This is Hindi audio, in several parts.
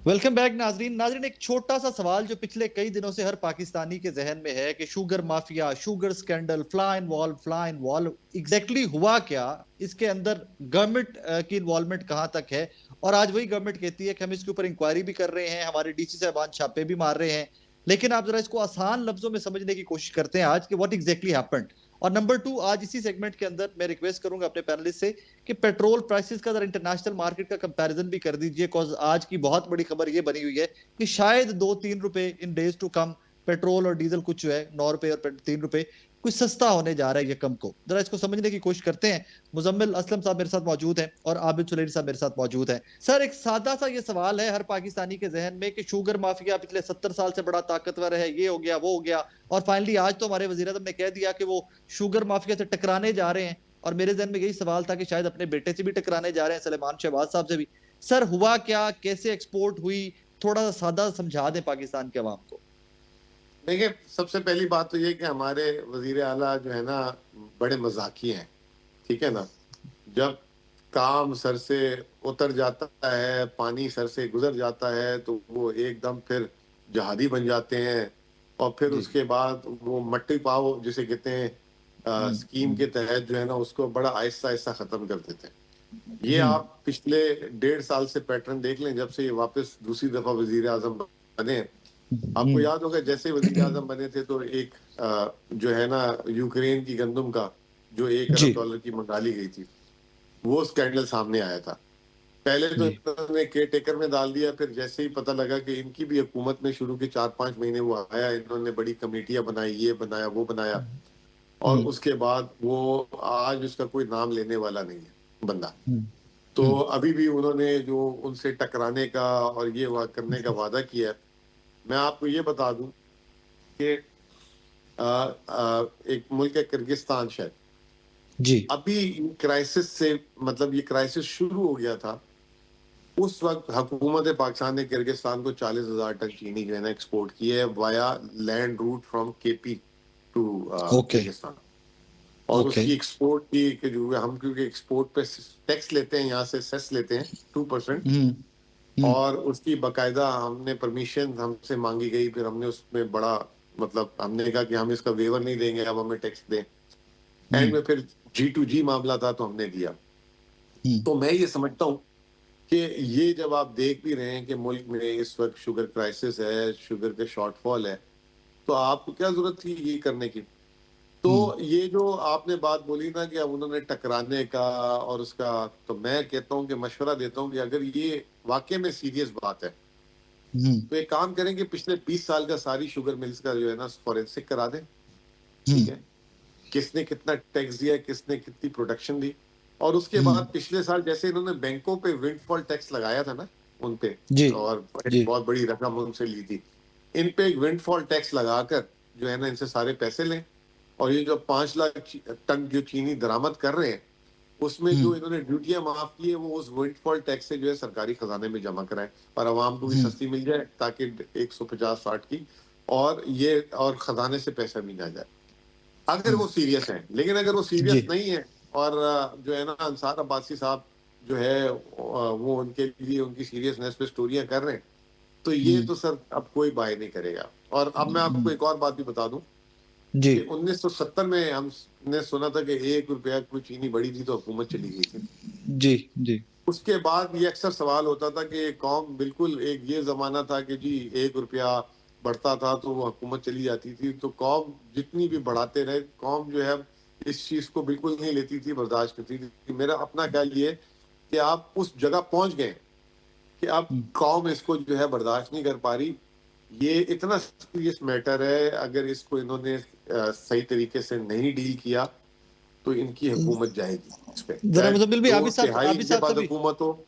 वेलकम बैक नाजरीन। नाजरीन, एक छोटा सा सवाल जो पिछले कई दिनों से हर पाकिस्तानी के जहन में है कि sugar mafia, sugar scandal, fly in valve exactly हुआ क्या, इसके अंदर गवर्नमेंट की इन्वॉल्वमेंट कहां तक है। और आज वही गवर्नमेंट कहती है कि हम इसके ऊपर इंक्वायरी भी कर रहे हैं, हमारे डीसी साहबान छापे भी मार रहे हैं। लेकिन आप जरा इसको आसान लफ्जों में समझने की कोशिश करते हैं आज कि व्हाट एग्जैक्टली हैपेंड। और नंबर टू, आज इसी सेगमेंट के अंदर मैं रिक्वेस्ट करूंगा अपने पैनलिस्ट से कि पेट्रोल प्राइसेस का जरा इंटरनेशनल मार्केट का कंपैरिजन भी कर दीजिए, बिकॉज आज की बहुत बड़ी खबर ये बनी हुई है कि शायद 2-3 रुपए इन डेज टू कम पेट्रोल और डीजल कुछ जो है 9 रुपए और 3 रुपए कुछ सस्ता होने जा रहा है ये कम को। जरा इसको समझने की कोशिश करते हैं। मुजम्मिल असलम साहब मेरे साथ मौजूद हैं और आबिद सुलेरी साहब मेरे साथ मौजूद हैं। सर, एक सादा सा ये सवाल है हर पाकिस्तानी के जहन में कि शुगर माफिया पिछले 70 साल से बड़ा ताकतवर है, ये हो गया वो हो गया, और फाइनली आज तो हमारे वजीर आज़म ने कह दिया कि वो शुगर माफिया से टकराने जा रहे हैं। और मेरे जहन में यही सवाल था कि शायद अपने बेटे से भी टकराने जा रहे हैं, सलेमान शहबाज साहब से भी। सर, हुआ क्या, कैसे एक्सपोर्ट हुई, थोड़ा सा सादा समझा दें पाकिस्तान के अवाम को। देखिए, सबसे पहली बात तो ये कि हमारे वजीर आला जो है ना बड़े मजाकी हैं, ठीक है ना। जब काम सर से उतर जाता है, पानी सर से गुजर जाता है, तो वो एकदम फिर जहादी बन जाते हैं। और फिर उसके बाद वो मट्टी पाव जिसे कहते हैं स्कीम के तहत जो है ना उसको बड़ा आहिस्ता आहिस्ता खत्म कर देते हैं। ये आप पिछले 1.5 साल से पैटर्न देख लें, जब से ये वापस दूसरी दफा वजीर आजम बने। आपको याद होगा जैसे वजीर आजम बने थे तो एक जो है ना यूक्रेन की गंदम का जो $1 अरब की मंगा ली गई थी, वो स्कैंडल सामने आया था। पहले तो इन्होंने केयर टेकर में डाल दिया, फिर जैसे ही पता लगा कि इनकी भी हुकूमत में शुरू के 4-5 महीने वो आया, इन्होंने बड़ी कमेटियां बनाई, ये बनाया वो बनाया, और उसके बाद वो आज उसका कोई नाम लेने वाला नहीं है बंदा। तो अभी भी उन्होंने जो उनसे टकराने का और ये करने का वादा किया। मैं आपको ये बता दूं कि एक मुल्क है किर्गिस्तान शायद, जी अभी क्राइसिस से मतलब ये क्राइसिस शुरू हो गया था, उस वक्त हुकूमत पाकिस्तान ने किर्गिस्तान को 40,000 टन चीनी जो है ना एक्सपोर्ट की है via land route from KP to Kyrgyzstan. और उसकी एक्सपोर्ट की कि जो हम क्योंकि एक्सपोर्ट पे टैक्स लेते हैं, यहाँ से सेस लेते हैं 2%, और उसकी बकायदा हमने परमिशन हमसे मांगी गई, फिर हमने उसमें बड़ा मतलब हमने कहा कि हम इसका वेवर नहीं देंगे, अब हमें टैक्स दें। एंड में फिर G2G मामला था तो हमने दिया। तो मैं ये समझता हूँ कि ये जब आप देख भी रहे हैं कि मुल्क में इस वक्त शुगर क्राइसिस है, शुगर के शॉर्टफॉल है, तो आपको क्या जरूरत थी ये करने की। तो ये जो आपने बात बोली ना कि अब उन्होंने टकराने का और उसका, तो मैं कहता हूँ कि मशवरा देता हूँ कि अगर ये वाकई में सीरियस बात है तो एक काम करें कि पिछले 20 साल का सारी शुगर मिल्स का जो है ना फॉरेंसिक करा दें, ठीक है, किसने कितना टैक्स दिया, किसने कितनी प्रोडक्शन दी। और उसके बाद पिछले साल जैसे इन्होंने बैंकों पे विंडफॉल टैक्स लगाया था ना उन पे, और बहुत बड़ी रकम उनसे ली थी, इन पे एक विंडफॉल टैक्स लगाकर जो है ना इनसे सारे पैसे लें। और ये जो 5 लाख टन जो चीनी दरामद कर रहे हैं, उसमें जो इन्होंने ड्यूटियां माफ की है वो उस विंडफॉल टैक्स से जो है सरकारी खजाने में जमा कराएं और आवाम को भी सस्ती मिल जाए, ताकि 150-60 की और ये और खजाने से पैसा भी ना जाए, अगर वो सीरियस है। लेकिन अगर वो सीरियस नहीं है और जो है ना अंसार अब्बासी साहब जो है वो उनके लिए उनकी सीरियसनेस पे स्टोरियां कर रहे हैं, तो ये तो सर अब कोई बाय नहीं करेगा। और अब मैं आपको एक और बात भी बता दूं कि 1970 में हमने सुना था कि $1 कोई चीनी बढ़ी थी तो हुकूमत चली गई थी। जी उसके बाद ये अक्सर सवाल होता था कि कौम, बिल्कुल एक ये जमाना था कि जी $1 बढ़ता था तो वो हुकूमत चली जाती थी, तो कौम जितनी भी बढ़ाते रहे, कौम जो है इस चीज को बिल्कुल नहीं लेती थी, बर्दाश्त करती थी। मेरा अपना ख्याल ये कि आप उस जगह पहुंच गए कि अब कौम इसको जो है बर्दाश्त नहीं कर पा रही। ये इतना सीरियस मैटर है, अगर इसको इन्होंने सही तरीके से नहीं डील किया तो इनकी हुकूमत जाएगी इस पे, जरा मुजम्मिल भी आबिद बाद हुकूमत हो।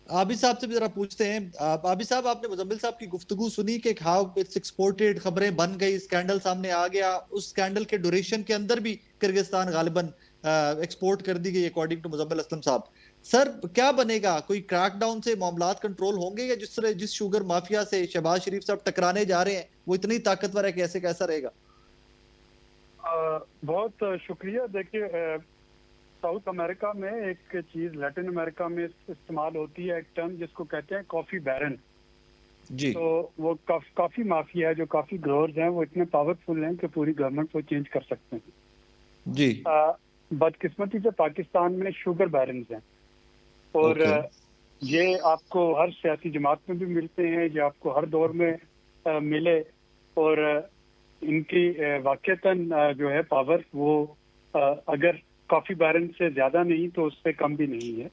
आबिद साहब से भी जरा पूछते हैं। आबिद साहब, आपने मुजम्मिल साहब की गुफ्तगू सुनी कि हाउ इट्स एक्सपोर्टेड, खबरें बन गई, स्कैंडल सामने आ गया, उस स्कैंडल के ड्यूरेशन के अंदर भी किर्गिस्तान गालिबन एक्सपोर्ट कर दी गई अकॉर्डिंग टू मुजम्मिल असलम साहब। सर, क्या बनेगा, कोई क्रैकडाउन से मामलात कंट्रोल होंगे, या जिस शुगर माफिया से शहबाज शरीफ साहब टकराने जा रहे हैं वो इतनी ताकतवर है कि ऐसे कैसा रहेगा। बहुत शुक्रिया। देखिए, साउथ अमेरिका में एक चीज लैटिन अमेरिका में इस्तेमाल होती है, एक टर्म जिसको कहते हैं कॉफी बैरन। जी तो वो काफी माफिया है, जो काफी ग्रोअर्स हैं वो इतने पावरफुल हैं कि पूरी गवर्नमेंट को चेंज कर सकते हैं। जी बदकिस्मती से पाकिस्तान में शुगर बैरन्स हैं, और ये आपको हर सियासी जमात में भी मिलते हैं, ये आपको हर दौर में मिले, और इनकी वाकईतन जो है पावर वो अगर कॉफी बैरन से ज्यादा नहीं तो उससे कम भी नहीं है।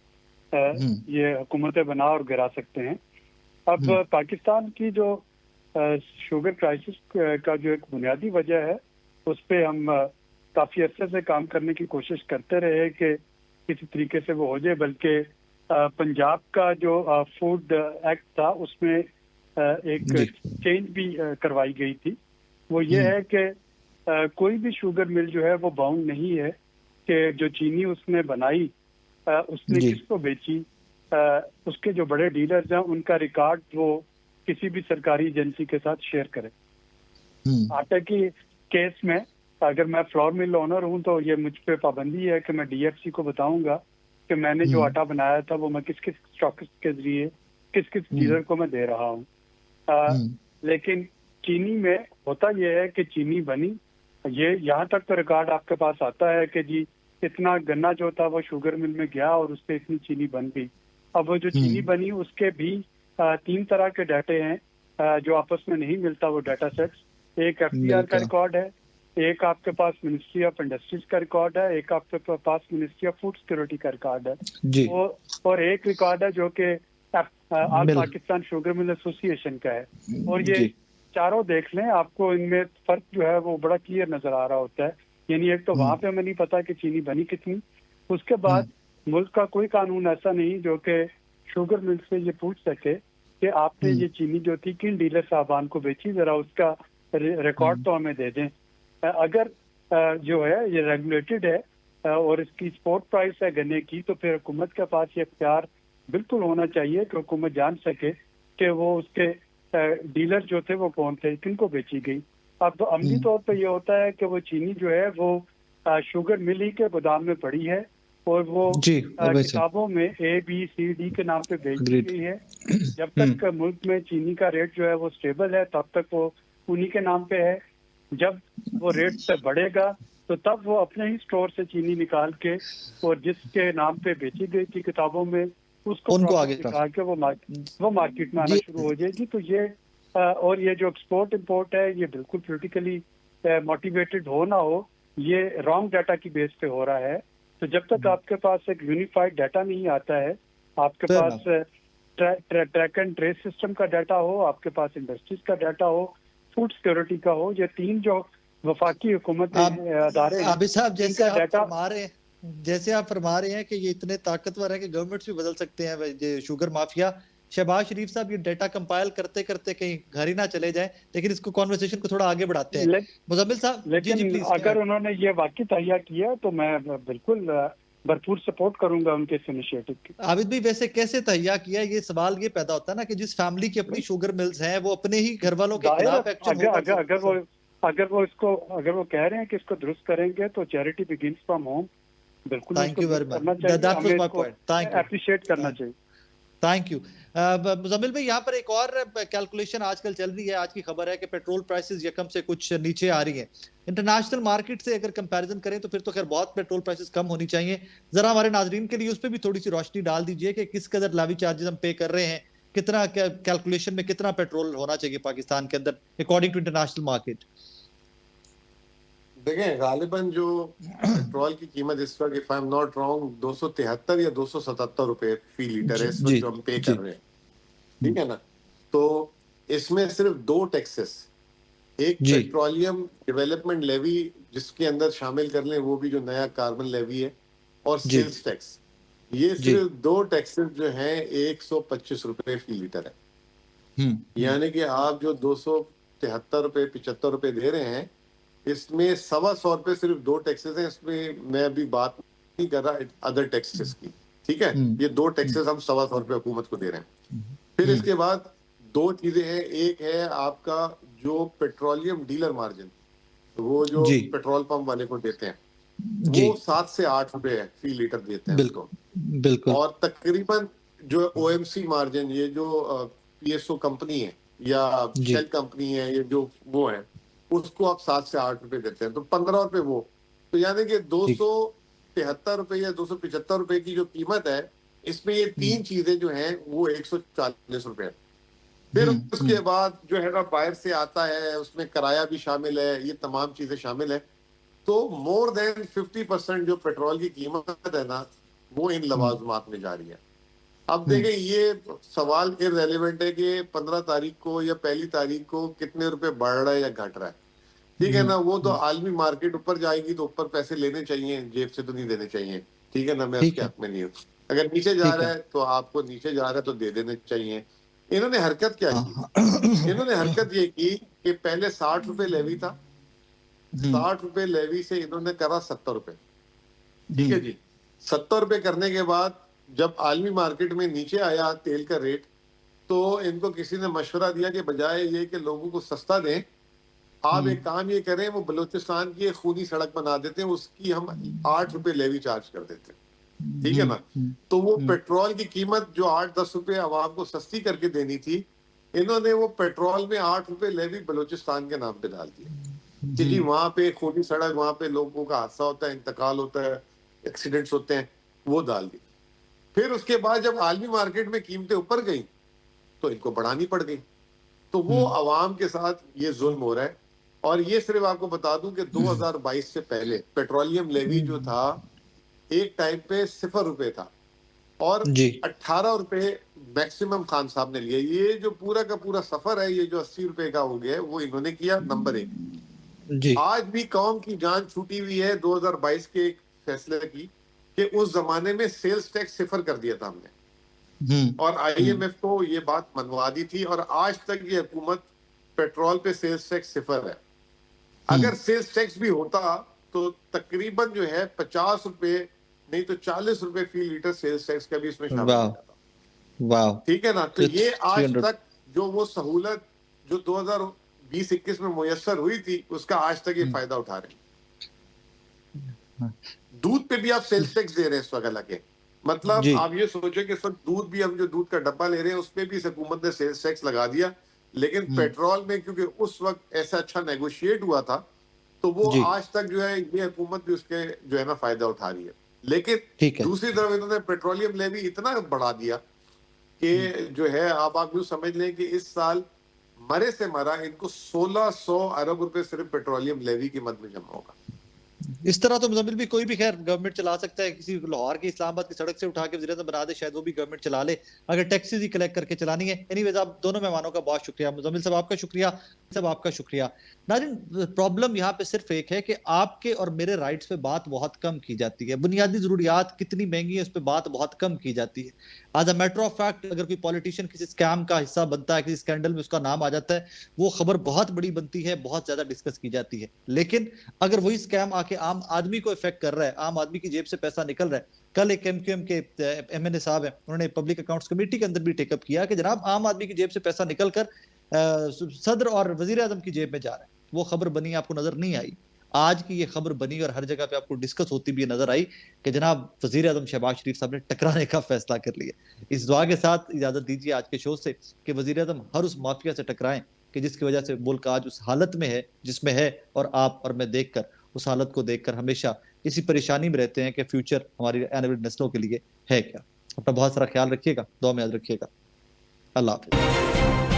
ये हुकूमतें बना और गिरा सकते हैं। अब पाकिस्तान की जो शुगर क्राइसिस का जो एक बुनियादी वजह है, उस पे हम काफी अर्से से काम करने की कोशिश करते रहे कि किसी तरीके से वो हो जाए, बल्कि पंजाब का जो फूड एक्ट था उसमें एक चेंज भी करवाई गई थी। वो ये है कि कोई भी शुगर मिल जो है वो बाउंड नहीं है कि जो चीनी उसने बनाई उसने किसको बेची, उसके जो बड़े डीलर्स हैं उनका रिकॉर्ड वो किसी भी सरकारी एजेंसी के साथ शेयर करे। आटे की केस में अगर मैं फ्लोर मिल ओनर हूं तो ये मुझ पे पाबंदी है कि मैं डीएफसी को बताऊंगा कि मैंने जो आटा बनाया था वो मैं किस किस स्टॉकिस्ट के जरिए किस किस डीलर को मैं दे रहा हूँ। लेकिन चीनी में होता यह है कि चीनी बनी, ये यहाँ तक तो रिकॉर्ड आपके पास आता है कि जी इतना गन्ना जो था वो शुगर मिल में गया और उससे इतनी चीनी बन गई। अब वो जो चीनी बनी उसके भी 3 तरह के डाटे हैं जो आपस में नहीं मिलता वो डाटा सेट्स। एक एफडीआर का रिकॉर्ड है, एक आपके पास मिनिस्ट्री ऑफ इंडस्ट्रीज का रिकॉर्ड है, एक आपके पास मिनिस्ट्री ऑफ फूड सिक्योरिटी का रिकॉर्ड है जी। और एक रिकॉर्ड है जो कि all Pakistan sugar mill association का है। और ये चारों देख लें, आपको इनमें फर्क जो है वो बड़ा क्लियर नजर आ रहा होता है। यानी एक तो वहां पे हमें नहीं पता कि चीनी बनी कितनी, उसके बाद मुल्क का कोई कानून ऐसा नहीं जो कि शुगर मिल से ये पूछ सके कि आपने ये चीनी जो थी किन डीलर साहबान को बेची, जरा उसका रिकॉर्ड तो हमें दे दें। अगर जो है ये रेगुलेटेड है और इसकी स्पॉट प्राइस है गन्ने की, तो फिर हुकूमत के पास ये इख्तियार बिल्कुल होना चाहिए कि हुकूमत जान सके कि वो उसके डीलर जो थे वो कौन थे, किनको बेची गई। अब तो अमली तौर पर यह होता है कि वो चीनी जो है वो शुगर मिल ही के गोदाम में पड़ी है और वो किताबों में ABCD के नाम पे बेची गई है। जब तक मुल्क में चीनी का रेट जो है वो स्टेबल है तब तक वो उन्हीं के नाम पे है। जब वो रेट बढ़ेगा तो तब वो अपने ही स्टोर से चीनी निकाल के और जिसके नाम पे बेची गई थी किताबों में उसको आगे निकाल के वो मार्केट में आना शुरू हो जाएगी। तो ये और ये जो एक्सपोर्ट इंपोर्ट है ये बिल्कुल पॉलिटिकली मोटिवेटेड हो ना हो, ये रॉन्ग डाटा की बेस पे हो रहा है। तो जब तक आपके पास एक यूनिफाइड डाटा नहीं आता है, आपके पास ट्रैक एंड ट्रेस सिस्टम का डाटा हो, आपके पास इंडस्ट्रीज का डाटा हो, फूड सिक्योरिटी का हो, ये 3 जो वफाकी हुकूमत अदारे हैं, अभी साहब जैसे आप फरमा रहे हैं कि ये इतने ताकतवर है कि गवर्नमेंट्स भी बदल सकते हैं। ये शुगर माफिया शहबाज शरीफ साहब ये डाटा कंपाइल करते करते कहीं घर ही ना चले जाएं, लेकिन इसको कॉन्वर्सेशन को थोड़ा आगे बढ़ाते हैं। मुजम्मिल साहब, लेकिन अगर उन्होंने ये वाकई तैयार किया तो मैं बिल्कुल भरपूर सपोर्ट करूंगा उनके इस इनिशिएटिव की। आबिद भाई, वैसे कैसे तैयार किया? ये सवाल ये पैदा होता है ना कि जिस फैमिली की अपनी शुगर मिल्स हैं वो अपने ही घर वालों के खिलाफ एक्शन होगा। अगर वो कह रहे हैं कि इसको दुरुस्त करेंगे तो चैरिटी बिगिंस फ्रॉम होम, बिल्कुल thank you very much, that was my point. Thank you, appreciate करना चाहिए। Thank you. मुजम्मिल भाई, यहाँ पर एक और कैलकुलेशन आजकल चल रही है, आज की खबर है कि पेट्रोल प्राइसेस यकम से कुछ नीचे आ रही हैं। इंटरनेशनल मार्केट से अगर कंपैरिजन करें तो फिर तो खैर बहुत पेट्रोल प्राइसेस कम होनी चाहिए। जरा हमारे नाजरीन के लिए उस पर भी थोड़ी सी रोशनी डाल दीजिए कि किस कदर लावी चार्जेस हम पे कर रहे हैं, कितना कैलकुलेशन में कितना पेट्रोल होना चाहिए पाकिस्तान के अंदर अकॉर्डिंग टू इंटरनेशनल मार्केट। देखें, गालिबन जो पेट्रोल की कीमत इस वक्त, if I am not wrong, 273 या 277 रुपए फी लीटर है इस वक्त जो हम पे कर रहे हैं, ठीक है ना। तो इसमें सिर्फ 2 टैक्सेस, एक पेट्रोलियम डेवलपमेंट लेवी जिसके अंदर शामिल कर लें वो भी जो नया कार्बन लेवी है, और सेल्स टैक्स, ये सिर्फ 2 टैक्सेस जो हैं 125 रुपए फी लीटर है। यानी कि आप जो 273 रुपए 75 रुपए दे रहे हैं, इसमें 125 रुपए सिर्फ 2 टैक्सेस हैं। इसमें मैं अभी बात नहीं कर रहा अदर टैक्सेस की, ठीक है। ये 2 टैक्सेस हम 125 रुपए हुकूमत को दे रहे हैं। फिर इसके बाद 2 चीजें हैं, एक है आपका जो पेट्रोलियम डीलर मार्जिन, वो जो पेट्रोल पंप वाले को देते हैं, जी वो 7 से 8 रुपए फी लीटर देते हैं उसको। बिल्कुल और तकरीबन जो ओएमसी मार्जिन, ये जो पीएसओ कंपनी है या जी शेल कंपनी है, ये जो वो है, उसको आप 7 से 8 रुपए देते हैं, तो 15 रुपए वो, तो यानी कि ठीक 273 रुपए या 275 रुपए की जो कीमत है, इसमें ये तीन चीजें जो हैं वो 140 रुपए है। फिर उसके बाद जो है ना बाहर से आता है, उसमें किराया भी शामिल है, ये तमाम चीजें शामिल है, तो मोर देन 50% जो पेट्रोल की कीमत है ना, वो इन लवाजमात में जा रही है। अब देखें, ये सवाल इररेलेवेंट है कि 15 तारीख को या पहली तारीख को कितने रुपए बढ़ रहा है या घट रहा है, ठीक है ना। वो तो आलमी मार्केट ऊपर जाएगी तो ऊपर पैसे लेने चाहिए, जेब से तो नहीं देने चाहिए, ठीक है ना। मैं उसके हक में नहीं हूँ। अगर नीचे जा रहा है तो आपको नीचे जा रहा है तो दे देने चाहिए। इन्होंने हरकत क्या की? इन्होंने हरकत ये की कि पहले 60 रुपए लेवी था, 60 रुपए लेवी से इन्होंने करा 70 रुपए, ठीक है जी। 70 रुपए करने के बाद जब आलमी मार्केट में नीचे आया तेल का रेट, तो इनको किसी ने मशवरा दिया कि बजाय ये कि लोगों को सस्ता दें, आप एक काम ये करें, वो बलूचिस्तान की एक खूनी सड़क बना देते हैं, उसकी हम 8 रुपए लेवी चार्ज कर देते हैं, ठीक है ना। तो वो पेट्रोल की कीमत जो 8-10 रुपए आवाम को सस्ती करके देनी थी, इन्होंने वो पेट्रोल में 8 रुपए लेवी बलूचिस्तान के नाम पे डाल दिया कि जी वहां पे खूनी सड़क, वहां पे लोगों का हादसा होता है, इंतकाल होता है, एक्सीडेंट्स होते हैं, वो डाल दी। फिर उसके बाद जब आलमी मार्केट में कीमतें ऊपर गई तो इनको बढ़ानी पड़ गई। तो वो आवाम के साथ ये जुल्म हो रहा है। और ये सिर्फ आपको बता दूं कि 2022 से पहले पेट्रोलियम लेवी जो था एक टाइम पे 0 रुपए था और 18 रुपए मैक्सिमम खान साहब ने लिए। ये जो पूरा का पूरा सफर है, ये जो 80 रुपए का हो गया है, वो इन्होंने किया। नंबर 1, आज भी कौम की जान छूटी हुई है 2022 के एक फैसले की कि उस जमाने में सेल्स टैक्स 0 कर दिया था हमने, और आईएमएफ को ये बात मनवा दी थी, और आज तक ये हुकूमत पेट्रोल पे सेल्स टैक्स 0 है। अगर सेल्स टैक्स भी होता तो तकरीबन जो है 50 रुपए नहीं तो 40 रुपए फी लीटर सेल्स टैक्स का भी इसमें शामिल हो जाता, ठीक है ना। तो ये आज तक जो वो सहूलत जो 2020-21 में मुयस्सर हुई थी, उसका आज तक ये फायदा उठा रहे हैं। दूध पे भी आप सेल्स टैक्स दे रहे हैं इस वक्त लगे, मतलब आप ये सोचो कि इस वक्त दूध भी, हम जो दूध का डब्बा ले रहे हैं उस पे भी इस हुकूमत ने सेल्स टैक्स लगा दिया। लेकिन पेट्रोल में क्योंकि उस वक्त ऐसा अच्छा नेगोशिएट हुआ था, तो वो आज तक जो है ये हुकूमत भी उसके जो है ना फायदा उठा रही है। लेकिन दूसरी तरफ इन्होंने पेट्रोलियम लेवी इतना बढ़ा दिया कि जो है आप यूं समझ लें कि इस साल मरे से मरा इनको 1600 अरब रुपए सिर्फ पेट्रोलियम लेवी की मद में जमा होगा। इस तरह तो मुजम्मिल भी कोई भी खैर गवर्नमेंट चला सकता है, किसी लाहौर की इस्लामाबाद की सड़क से उठा के वज़ीर-ए-आज़म बना दे, शायद वो भी गवर्नमेंट चला ले, अगर टैक्सेस ही कलेक्ट करके चलानी है। एनीवेज, आप दोनों मेहमानों का बहुत शुक्रिया। मुजम्मिल साहब आपका शुक्रिया, सब आपका शुक्रिया। नाज़रीन, प्रॉब्लम यहाँ पे सिर्फ एक है कि आपके और मेरे राइट्स पे बात बहुत कम की जाती है, बुनियादी जरूरियात कितनी महंगी है उस पर बात बहुत कम की जाती है। As a matter of fact, अगर कोई पॉलिटिशियन किसी स्कैम का हिस्सा बनता है, किसी स्कैंडल में उसका नाम आ जाता है, वो खबर बहुत बड़ी बनती है, बहुत ज्यादा डिस्कस की जाती है। लेकिन अगर वही स्कैम आके आम आदमी को इफेक्ट कर रहा है, आम आदमी की जेब से पैसा निकल रहा है, कल एक एमक्यूएम के एमएनए साहब हैं, उन्होंने पब्लिक अकाउंट्स कमेटी के अंदर भी टेकअप किया कि जनाब आम आदमी की जेब से पैसा निकल कर सदर और वजीर आजम की जेब में जा रहा है। वो खबर बनी, आपको नजर नहीं आई। आज की ये खबर बनी और हर जगह पे आपको डिस्कस होती भी नजर आई कि जनाब वजीर आजम शहबाज शरीफ साहब ने टकराने का फैसला कर लिया। इस दुआ के साथ इजाजत दीजिए आज के शो से कि वजीर आजम हर उस माफिया से टकराएं कि जिसकी वजह से मुल्क आज उस हालत में है जिसमें है, और आप और मैं देखकर, उस हालत को देखकर हमेशा इसी परेशानी में रहते हैं कि फ्यूचर हमारी आने वाली नस्लों के लिए है क्या। अपना बहुत सारा ख्याल रखिएगा, दुआ में याद रखिएगा। अल्लाह हाफिज़।